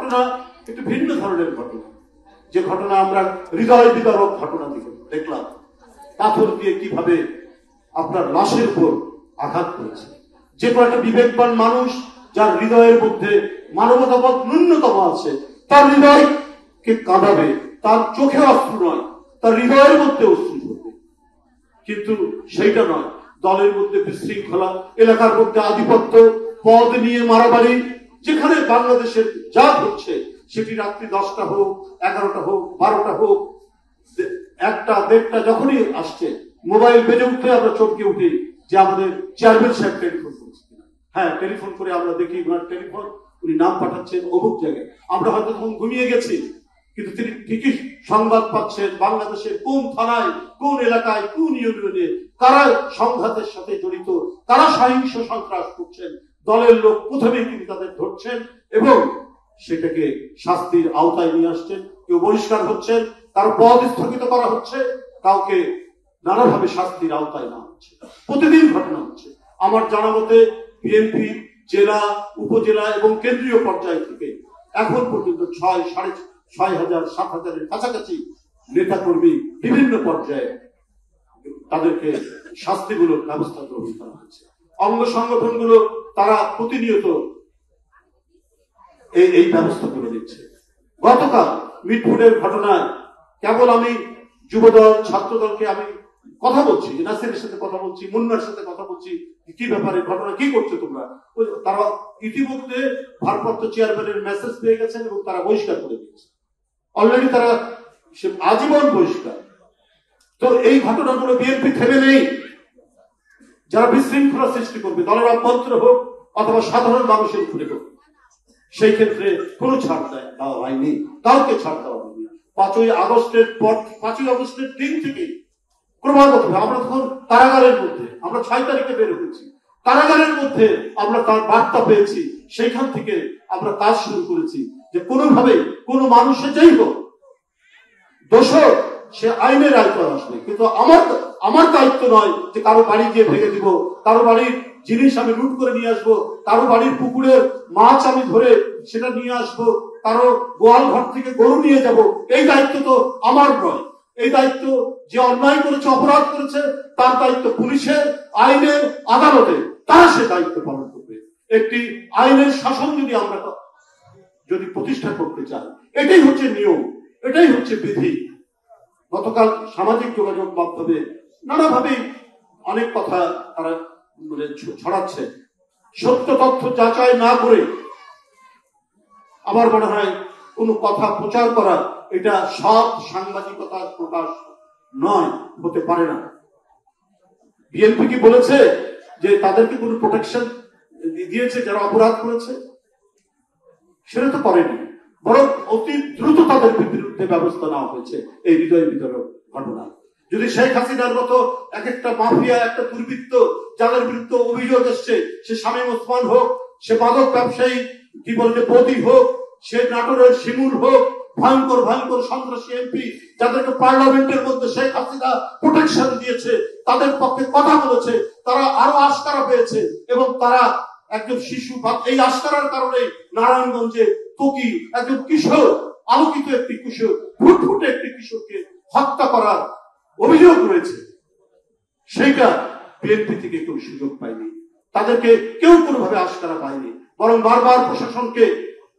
ঘটনা একটু ভিন্ন ধরনের ঘটনা, যে ঘটনা আমরা হৃদয় বিদারক ঘটনা দেখলাম। পাথর দিয়ে কিভাবে আপনার লাশের উপর আঘাত করেছে। যে কোনো একটা বিবেকবান মানুষ, যার হৃদয়ের মধ্যে মানবতাবোধ ন্যূনতম আছে, তার হৃদয়কে কাঁদাবে, তার চোখে অশ্রু নয়, তার হৃদয়ের মধ্যে অশ্রু ঝরবে। কিন্তু সেইটা নয়, দলের মধ্যে বিশৃঙ্খলা, এলাকার মধ্যে আধিপত্য, পদ নিয়ে মারামারি, যেখানে বাংলাদেশের যা হচ্ছে সেটি রাত্রি 10টা হোক, 11টা হোক, 12টা হোক, 1টা 1:30টা যখনই আসছে, মোবাইল বেজে উঠলে আমরা চমকে উঠি যে আমাদের চেয়ারম্যান সাহেব টেলিফোন করছে। হ্যাঁ, টেলিফোন করে আমরা দেখি ওনার টেলিফোন, উনি নাম পাঠাচ্ছেন অমুক জায়গায়। আমরা হয়তো তখন ঘুমিয়ে গেছি, কিন্তু তিনি ঠিকই সংবাদ পাচ্ছেন বাংলাদেশের কোন থানায়, কোন এলাকায়, কোন ইউনিয়নে কারা সংঘাতের সাথে জড়িত, কারা সহিংস সন্ত্রাস করছেন। দলের লোক প্রথমেই তিনি তাদের ধরছেন এবং সেটাকে শাস্তির আওতায় নিয়ে আসছেন। কেউ বহিষ্কার হচ্ছেন, কারো পদ স্থগিত করা হচ্ছে, কাউকে নানাভাবে শাস্তির আওতায় না হচ্ছে। প্রতিদিন ঘটনা হচ্ছে। আমার জানা মতে বিএনপি জেলা, উপজেলা এবং কেন্দ্রীয় পর্যায় থেকে এখন পর্যন্ত 6,500, 7,000-এর কাছাকাছি নেতা কর্মী বিভিন্ন পর্যায়ে তাদেরকে শাস্তিগুলোর ব্যবস্থা গ্রহণ করা হচ্ছে। অঙ্গ সংগঠনগুলো তারা প্রতিনিয়ত এই ব্যবস্থা করে দিচ্ছে। গতকাল মিটফুটের ঘটনায় কেবল আমি যুবদল, ছাত্রদলকে আমি কথা বলছি, নাসিরের সাথে কথা বলছি, মুন্নার সাথে কথা বলছি, কি ব্যাপারে ঘটনা, কি করছো তোমরা। তারা ইতিমধ্যে ভারপ্রাপ্ত চেয়ারম্যানের মেসেজ পেয়ে গেছেন এবং তারা বহিষ্কার করে দিয়েছে। অলরেডি তারা আজীবন বহিষ্কার। তো এই ঘটনাগুলো বিএনপি থেমে নেই। যারা বিশৃঙ্খলা সৃষ্টি করবে, দলের অভ্যন্তরে হোক অথবা সাধারণ মানুষের উপরে হোক, সেই ক্ষেত্রে কোনো ছাড় দেওয়া হয়নি, কাউকে ছাড় দেওয়া হয়নি। 5ই আগস্টের দিন থেকে ক্রমাগত আমরা তখন কারাগারের মধ্যে, আমরা 6 তারিখে বের হয়েছি, কারাগারের মধ্যে আমরা তার বার্তা পেয়েছি। সেইখান থেকে আমরা কাজ শুরু করেছি যে কোনোভাবে কোনো মানুষের যাই হোক দোষক, সে আইনের আওতায় আসবে। কিন্তু আমার দায়িত্ব নয় যে কারো বাড়ি গিয়ে ভেঙে দিব, কারো বাড়ির জিনিস আমি লুট করে নিয়ে আসবো, কারো বাড়ির পুকুরের মাছ আমি ধরে সেটা নিয়ে আসবো, কারো গোয়াল ঘর থেকে গরু নিয়ে যাব। এই দায়িত্ব তো আমার নয়। এই দায়িত্ব যে অন্যায় করেছে, অপরাধ করেছে, তার দায়িত্ব পুলিশের, আইনের, আদালতে, তারা সে দায়িত্ব পালন করবে। একটি আইনের শাসন যদি প্রতিষ্ঠা করতে চায়, এটাই হচ্ছে নিয়ম, এটাই হচ্ছে বিধি। গতকাল সামাজিক যোগাযোগ মাধ্যমে নানাভাবে অনেক কথা তারা ছড়াচ্ছে। সত্য তথ্য যাচাই না করে আমার মনে হয় কোনো কথা প্রচার করা, এটা সৎ সাংবাদিকতার প্রকাশ নয়, হতে পারে না। বিএনপি কি বলেছে যে তাদেরকে কোনো প্রোটেকশন দিয়েছে যারা অপরাধ করেছে? সেটা তো করেনি, বরং অতি দ্রুত তাদের বিরুদ্ধে ব্যবস্থা নেওয়া হয়েছে এই হৃদয় বিতরক ঘটনা। যদি শেখ হাসিনার মতো এক একটা মাফিয়া, একটা দুর্বৃত্ত যাদের বিরুদ্ধে অভিযোগ এসছে, সে শামীম ওসমান হোক, সে মাদক ব্যবসায়ী কি বলতে বদি হোক, সে নাটোরের শিমুল হোক, ভয়ঙ্কর ভয়ঙ্কর সন্ত্রাসী এমপি যাদেরকে পার্লামেন্টের মধ্যে শেখ হাসিনা প্রোটেকশন দিয়েছে, তাদের পক্ষে কথা বলেছে, তারা আরো আস্কারা পেয়েছে এবং তারা একজন শিশু, এই আস্কারার কারণে নারায়ণগঞ্জে তোকি একজন কিশোর, আলোকিত একটি কিশোর, ফুটফুটে একটি কিশোরকে হত্যা করার অভিযোগ রয়েছে। সেইটা বিএনপি থেকে কেউ সুযোগ পায়নি, তাদেরকে কেউ কোনোভাবে আস্কারা পায়নি। বরং বারবার প্রশাসনকে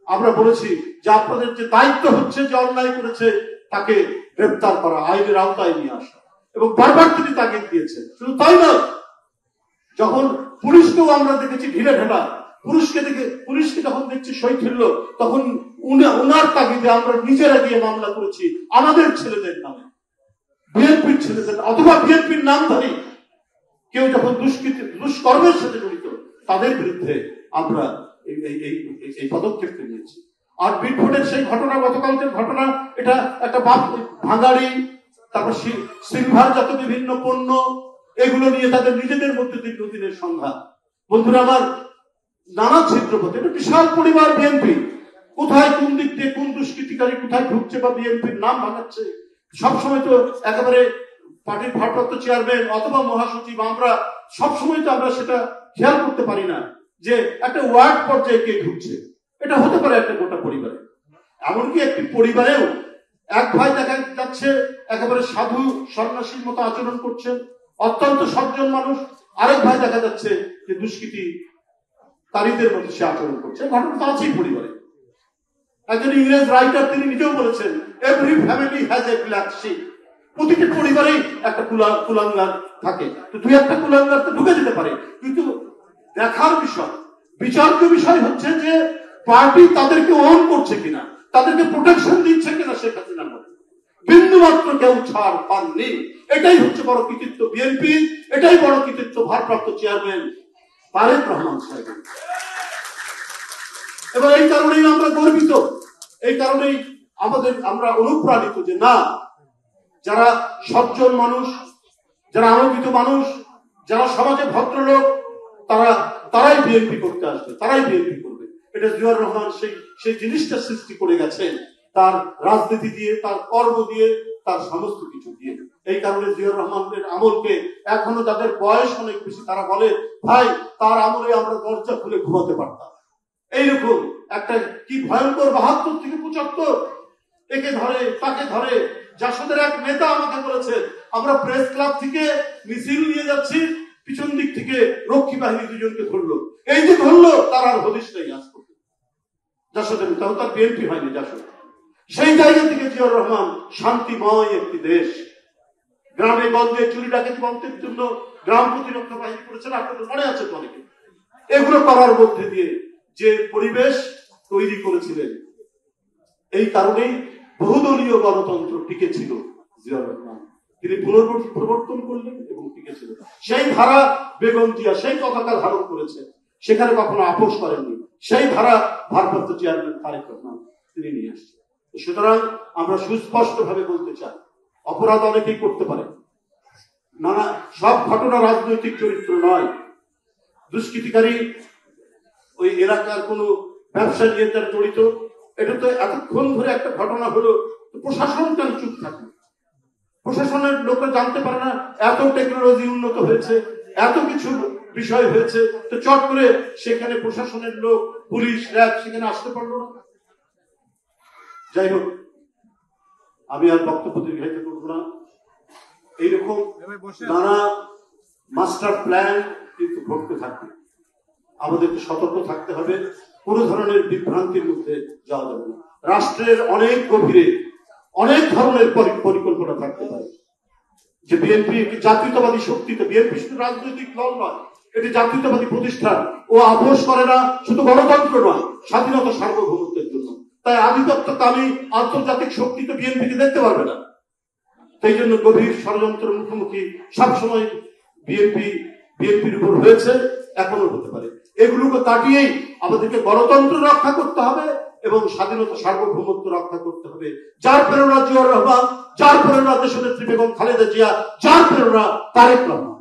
আমরা বলেছি যে আপনাদের যে দায়িত্ব হচ্ছে, যে অন্যায় করেছে তাকে গ্রেফতার করা, আইনের আওতায় নিয়ে আসা, এবং বারবার তিনি তাগিদ দিয়েছেন। শুধু তাই নয়, যখন পুলিশকেও আমরা দেখেছি ঢিলে ঢালা, পুলিশকে যখন দেখছি শৈথিল্য, তখন উনার তাগিদে আমরা নিজেরা গিয়ে মামলা করেছি আমাদের ছেলেদের নামে, বিএনপির ছেলেদের অথবা বিএনপির নামধারী কেউ যখন দুষ্কর্মের সাথে জড়িত, তাদের বিরুদ্ধে আমরা এই পদক্ষেপ নিয়েছি। আর মিটফুটের সেই ঘটনা, গতকালকের ঘটনা, এটা একটা ভাঙাড়ি, তারপর সিলভার জাতীয় বিভিন্ন পণ্য, এগুলো নিয়ে তাদের নিজেদের মধ্যে দীর্ঘদিনের সংঘাত। বন্ধুরা আমার, নানা ছিদ্রপথে এটা বিশাল পরিবার বিএনপি, কোথায় কোন দিক দিয়ে কোন দুষ্কৃতিকারী কোথায় ঢুকছে বা বিএনপির নাম ভাঙাচ্ছে, সবসময় তো একেবারে পার্টির ভারপ্রাপ্ত চেয়ারম্যান অথবা মহাসচিব, আমরা সবসময় তো আমরা সেটা খেয়াল করতে পারি না যে একটা ওয়ার্ড পর্যায়ে কে ঢুকছে। এটা হতে পারে একটা গোটা পরিবারে, এমনকি একটি পরিবারেও এক ভাই দেখা যাচ্ছে একেবারে সাধু সন্ন্যাসীর মতো আচরণ করছেন, অত্যন্ত সজ্জন মানুষ, আরেক ভাই দেখা যাচ্ছে যে দুষ্কৃতিকারীদের মতো সে আচরণ করছে। ঘটনা তো আছেই পরিবারে। একজন ইংরেজ রাইটার তিনি নিজেও বলেছেন, every family has a black sheep. প্রতিটি পরিবারেই একটা কুলাঙ্গার থাকে। তো দুই একটা কুলাঙ্গার তো ঢুকে যেতে পারে, কিন্তু দেখার বিষয়, বিচার্য বিষয় হচ্ছে যে পার্টি তাদেরকে ওন করছে কিনা, তাদেরকে প্রোটেকশন দিচ্ছে কিনা শেখ হাসিনার মধ্যে বিন্দু মাত্র কেউ ছাড় পাননি। এটাই হচ্ছে বড় কৃতিত্ব বিএনপি, এটাই বড় কৃতিত্ব ভারপ্রাপ্ত চেয়ারম্যান তারেক রহমান সাহেব। এবং এই কারণেই আমরা গর্বিত, এই কারণেই আমরা অনুপ্রাণিত যে না, যারা সজ্জন মানুষ, যারা আলোকিত মানুষ, যারা সমাজে ভদ্রলোক, তারাই বিএনপি করতে আসবে, তারাই বিএনপি করবে। এটা জিয়াউর রহমান সেই জিনিসটা সৃষ্টি করে গেছেন তার রাজনীতি দিয়ে, তার কর্ম দিয়ে, তার সমস্ত কিছু দিয়ে। এই কারণে জিয়াউর রহমানের আমলকে এখনো যাদের বয়স অনেক বেশি তারা বলে, ভাই তার আমলে আমরা দরজা খুলে ঘুমাতে পারতাম। এইরকম একটা কি ভয়ঙ্কর 72 থেকে 75 একে ধরে তাকে ধরে। জাসদের এক নেতা আমাকে বলেছে, আমরা প্রেস ক্লাব থেকে মিছিল নিয়ে যাচ্ছি, পিছন দিক থেকে রক্ষী বাহিনী দুজনকে ধরলো। এই যে ধরলো তার আর হদিশ নেই আজ পর্যন্ত। জাসদের নেতাও তার বিএনপি হয়নি জাসদ। সেই জায়গা থেকে জিয়াউর রহমান শান্তিময় একটি দেশ, গ্রামে গঞ্জে চুরি ডাকাতি বন্ধের জন্য গ্রাম প্রতিরক্ষা বাহিনী করেছেন, আপনাদের মনে আছে তো অনেকে। এগুলো করার মধ্যে দিয়ে যে পরিবেশ তৈরি করেছিলেন, এই কারণেই বহুদলীয় গণতন্ত্র টিকে ছিল। জিয়াউর রহমান তিনি পুনর্প্রবর্তন করলেন এবং টিকে ছিল। সেই ধারা বেগম জিয়া সেই পতাকা ধারণ করেছে, সেখানে কখনো আপোষ করেননি। সেই ধারা ভারপ্রাপ্ত চেয়ারম্যান তারেক রহমান তিনি নিয়ে আসছেন। সুতরাং আমরা সুস্পষ্ট ভাবে বলতে চাই, অপরাধ অনেকেই করতে পারে, নানা সব ঘটনা রাজনৈতিক চরিত্র নয়। দুষ্কৃতিকারী ওই এলাকার কোন ব্যবসা নিয়ে তার জড়িত, এটা তো এতক্ষণ ধরে একটা ঘটনা হলো, প্রশাসন কেন চুপ থাকে? প্রশাসনের লোকরা জানতে পারে না এত টেকনোলজি উন্নত হয়েছে, এত কিছু বিষয় হয়েছে, তো চট করে সেখানে প্রশাসনের লোক, পুলিশ, র্যাব সেখানে আসতে পারলো না। যাই হোক, আমি আর বক্তব্য দীর্ঘায়িত করবো না। এইরকম নানা মাস্টার প্ল্যান কিন্তু ঘটতে থাকবে, আমাদেরকে সতর্ক থাকতে হবে, কোন ধরনের বিভ্রান্তির মধ্যে যাওয়া যাবে না। রাষ্ট্রের অনেক গভীরে অনেক ধরনের পরিকল্পনা থাকতে পারে। যে বিএনপি একটি জাতীয়তাবাদী শক্তি, তো বিএনপি শুধু রাজনৈতিক দল নয়, এটি জাতীয়তাবাদী প্রতিষ্ঠান। ও আপোষ করে না শুধু গণতন্ত্র নয়, স্বাধীনতা সার্বভৌমত্বের জন্য। তাই আধিপত্যকামী আন্তর্জাতিক শক্তি তো বিএনপিকে দেখতে পারবে না। সেই জন্য গভীর ষড়যন্ত্রের মুখোমুখি সবসময় বিএনপির উপর হয়েছে, এখনো হতে পারে। এগুলোকে কাটিয়েই আমাদেরকে গণতন্ত্র রক্ষা করতে হবে এবং স্বাধীনতা সার্বভৌমত্ব রক্ষা করতে হবে। যার প্রেরণা জিয়াউর রহমান, যার প্রেরণা দেশনেত্রী বেগম খালেদা জিয়া, যার প্রেরণা তারেক রহমান।